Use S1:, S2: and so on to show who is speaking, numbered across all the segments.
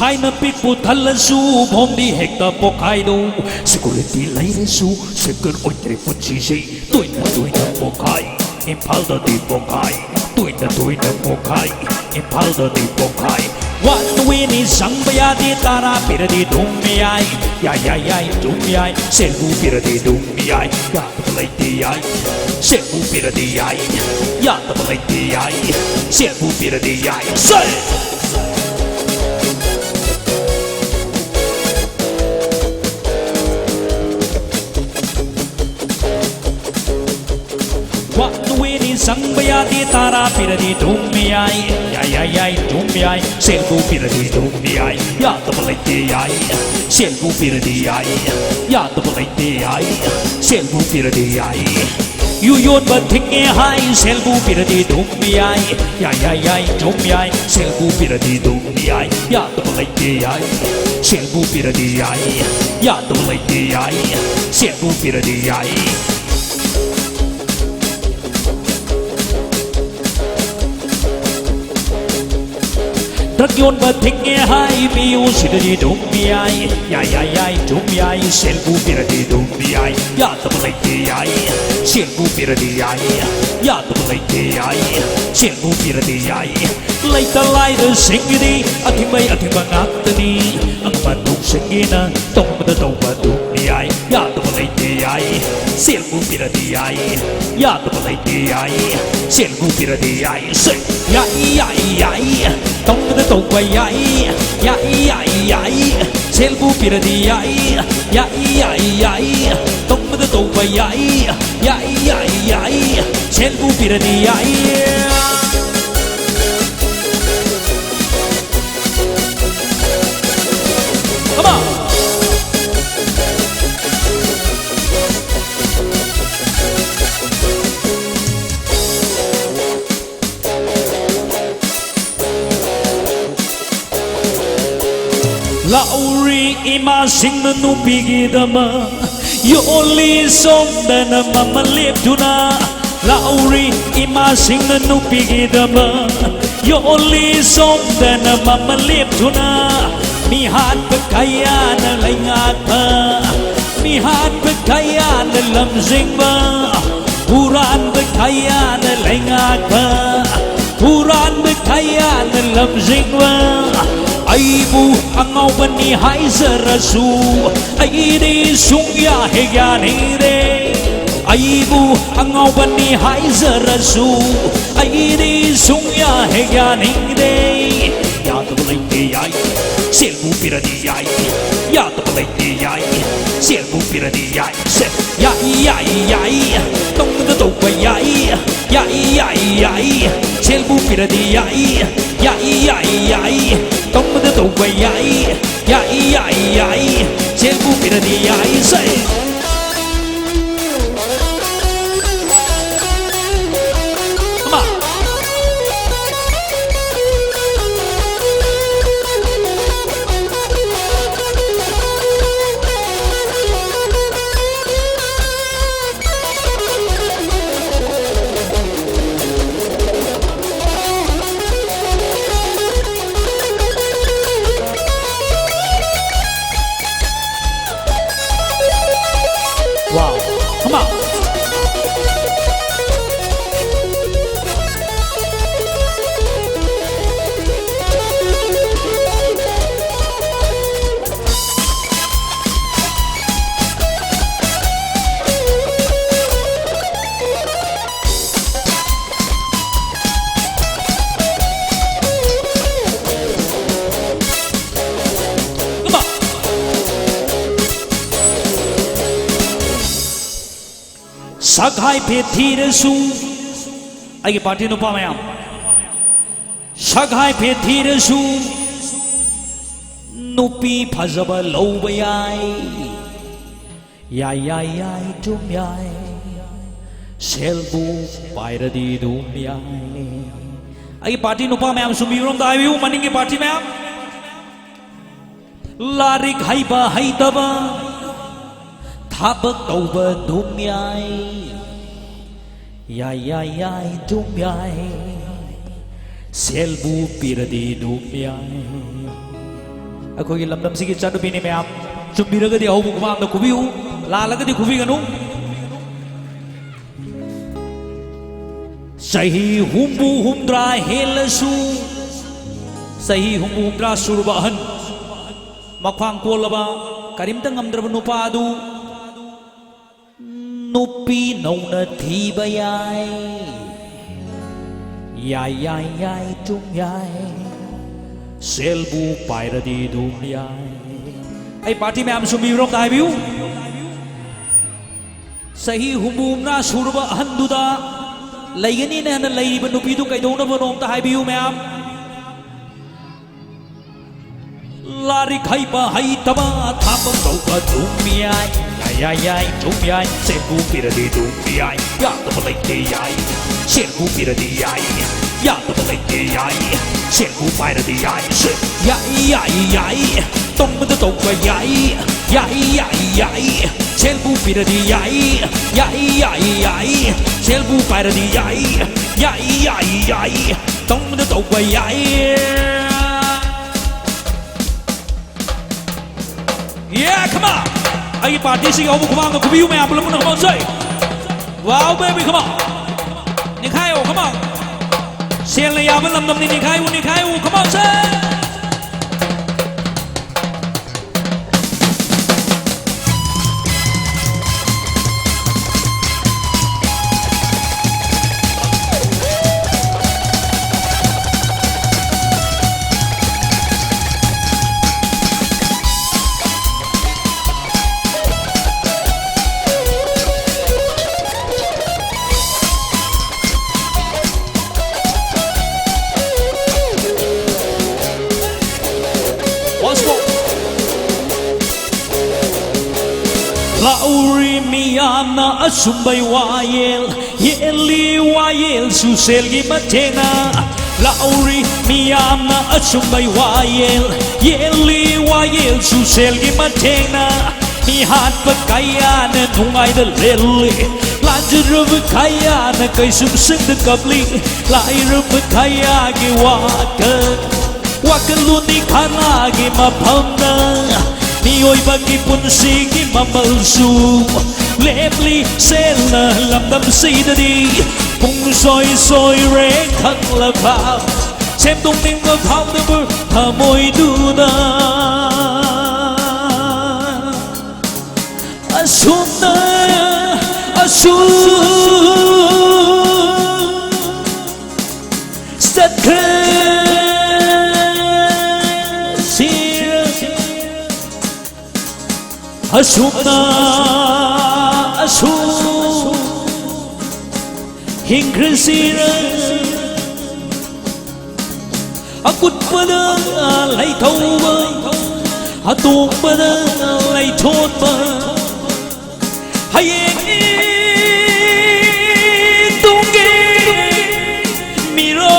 S1: Thai na pik pu thalan su bom di hekta pokai do security lai su secure oi tre fuchi si tuina pokai impal da di pokai tuina pokai impal da di pokai One wini sang baya di tara pira di dumiyai ya dumiyai selbu pira di dumiyai ya tabalay di ay selbu pira di ay ya tabalay di ay selbu pira di ay say Sang baya di tara pira di dumiyai ya dumiyai selbu pira di dumiyai ya tabalay di ay selbu pira di ay ya tabalay di ay selbu pira di ay yu yon ba thingge hai selbu pira di dumiyai ya dumiyai selbu pira di dumiyai ya tabalay di ay selbu pira di ay ya tabalay di ay selbu pira di ay Rắc yon ba thingge hai miu sida di dumiyai ya dumiyai selbu pira di dumiyai ya tabalay di ay selbu pira di ay ya tabalay di ay selbu pira di ay lay talay da singidi atimay ngakdani ang madung singina tong ba dumiyai ya tabalay di ay selbu pira di ay ya tabalay di ay selbu pira di ay say ya tong ba tong ba ya selbu pira di ay ya tong ba tong ba ya selbu pira di ay Come on! Lauri ima sing nu pigidama Yoli som dana mama leptuna Lauri ima sing nu pigidama Yoli som dana mama leptuna Mihat pagkaya na laingak pa Mihat pagkaya na lamsing ba Huran pagkaya na laingak pa Huran pagkaya na lamsing ba Aibu angau bani hai zarasu Airi sungya hegya nire Aibu angau bani hai zarasu Airi sungya hegya nire Ya tabalay di ay selbu pira di ay ya tabalay di ay selbu pira di ay ya tong da tong ba ya selbu pira di ay ya tong da tong ba ya selbu pira di ay say Wow, come on. Saghai phe thirasu ai party nu pa mayam Saghai phe thirasu nupi phajaba lauba yai dum yai selbu pairadi dum yai ai party nu pa mayam sumirom da ayu maningi party mayam larik haiba haitaba Habak tauba dumyai yai dumyai selbu piradi dumyai ꯑꯩꯈꯣꯏꯒꯤ ꯂꯝꯗꯝꯁꯤꯒꯤ ꯆꯠꯅꯕꯤꯅꯤ ꯃꯌꯥꯝ ꯆꯨꯝꯕꯤꯔꯒꯗꯤ ꯑꯍꯧꯕ ꯈꯨꯃꯥꯡꯗ ꯈꯨꯕꯤꯌꯨ ꯂꯥꯜꯂꯒꯗꯤ ꯈꯨꯕꯤꯒꯅꯨ ꯆꯍꯤ ꯍꯨꯝꯐꯨ ꯍꯨꯝꯗ꯭ꯔꯥ ꯍꯦꯜꯂꯁꯨ ꯆꯍꯤ ꯍꯨꯝꯐꯨ ꯍꯨꯝꯗ꯭ꯔꯥ ꯁꯨꯔꯕ ꯑꯍꯟ ꯃꯈ꯭ꯋꯥꯡ ꯀꯣꯜꯂꯕ ꯀꯔꯤꯝꯇ ꯉꯝꯗ꯭ꯔꯕ ꯅꯨꯄꯥ ꯑꯗꯨ ꯅꯨꯄꯤ ꯅꯧꯅ ꯊꯤꯕ ꯌꯥꯏ ꯌꯥꯏ ꯌꯥꯏ ꯌꯥꯏ ꯆꯨꯝ ꯌꯥꯏ ꯁꯦꯜꯕꯨ ꯄꯥꯏꯔꯗꯤ ꯑꯗꯨꯝ ꯌꯥꯏ ꯑꯩ ꯄꯥꯔꯇꯤ ꯃꯌꯥꯝ ꯁꯨꯝꯕꯤꯔꯣꯝꯗ ꯍꯥꯏꯕꯤꯌꯨ ꯆꯍꯤ ꯍꯨꯝꯐꯨ ꯍꯨꯝꯗ꯭ꯔꯥ ꯁꯨꯔꯕ ꯑꯍꯟꯗꯨꯗ ꯂꯩꯒꯅꯤꯅ ꯍꯥꯟꯅ ꯂꯩꯔꯤꯕ ꯅꯨꯄꯤꯗꯨ ꯀꯩꯗꯧꯅꯕꯅꯣ ꯑꯝꯇ ꯍꯥꯏꯕꯤꯌꯨ ꯃꯌꯥꯝ ꯂꯥꯏꯔꯤꯛ ꯍꯩꯕ ꯍꯩꯇꯕ ꯊꯕꯛ ꯇꯧꯕ ꯑꯗꯨꯝ ꯌꯥꯏ ꯌꯥꯏ ꯌꯥꯏ ꯌꯥꯏ ꯆꯨꯝ ꯌꯥꯏ ꯁꯦꯜꯕꯨ ꯄꯤꯔꯗꯤ ꯑꯗꯨꯝ ꯌꯥꯏ ꯌꯥꯗꯕ ꯂꯩꯇꯦ ꯌꯥꯏ ꯁꯦꯜꯕꯨ ꯄꯤꯔꯗꯤ ꯌꯥꯏ ꯌꯥꯗꯕ ꯂꯩꯇꯦ ꯌꯥꯏ ꯁꯦꯜꯕꯨ ꯄꯥꯏꯔꯗꯤ ꯌꯥꯏ ꯌꯥꯏ ꯌꯥꯏ ꯌꯥꯏ ꯇꯧꯕꯗ ꯇꯧꯕ ꯌꯥꯏ ꯌꯥꯏ ꯌꯥꯏ ꯌꯥꯏ ꯁꯦꯜꯕꯨ ꯄꯤꯔꯗꯤ ꯌꯥꯏ ꯌꯥꯏ ꯌꯥꯏ ꯌꯥꯏ ꯁꯦꯜꯕꯨ ꯄꯥꯏꯔꯗꯤ ꯌꯥꯏ ꯌꯥꯏ ꯌꯥꯏ ꯌꯥꯏ ꯇꯧꯕꯗ ꯇꯧꯕ ꯌꯥꯏ Yeah, come on! Ay party sige ako kumang kubiyo may apple mo na come on say. Wow baby, come on. Nikayo, come on. Sel na yaman lamdam ni Nikayo, come on say. Lauri miyamna asumbay wayel Yeli wayel suselgi matena Lauri miyamna asumbay wayel Yeli wayel suselgi matena Mihat pa kaya na nungay da leli Lanjaro pa kaya na kay sumsing da kabli Lairo pa kaya ki wakan Wakaluni ka lagi mapamna Miyo'y punsigi mamalsu Lepli sela lamdam sidadi Kung soy ren khang labaw Xem tung ninh ngơ phao nơ bơ Hà môi đu na Asum na Asum Sat khơ Asum na asum Hingkrisira Akut pada lay thâu ba Atung pada lay thôn ba Hayeng tungge miro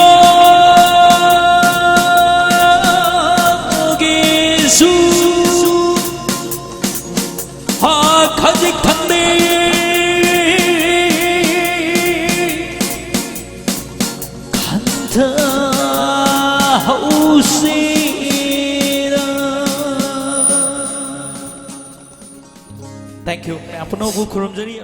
S1: Gesu Khajik thande Khantha hausira Thank you. Apno ko khurumjani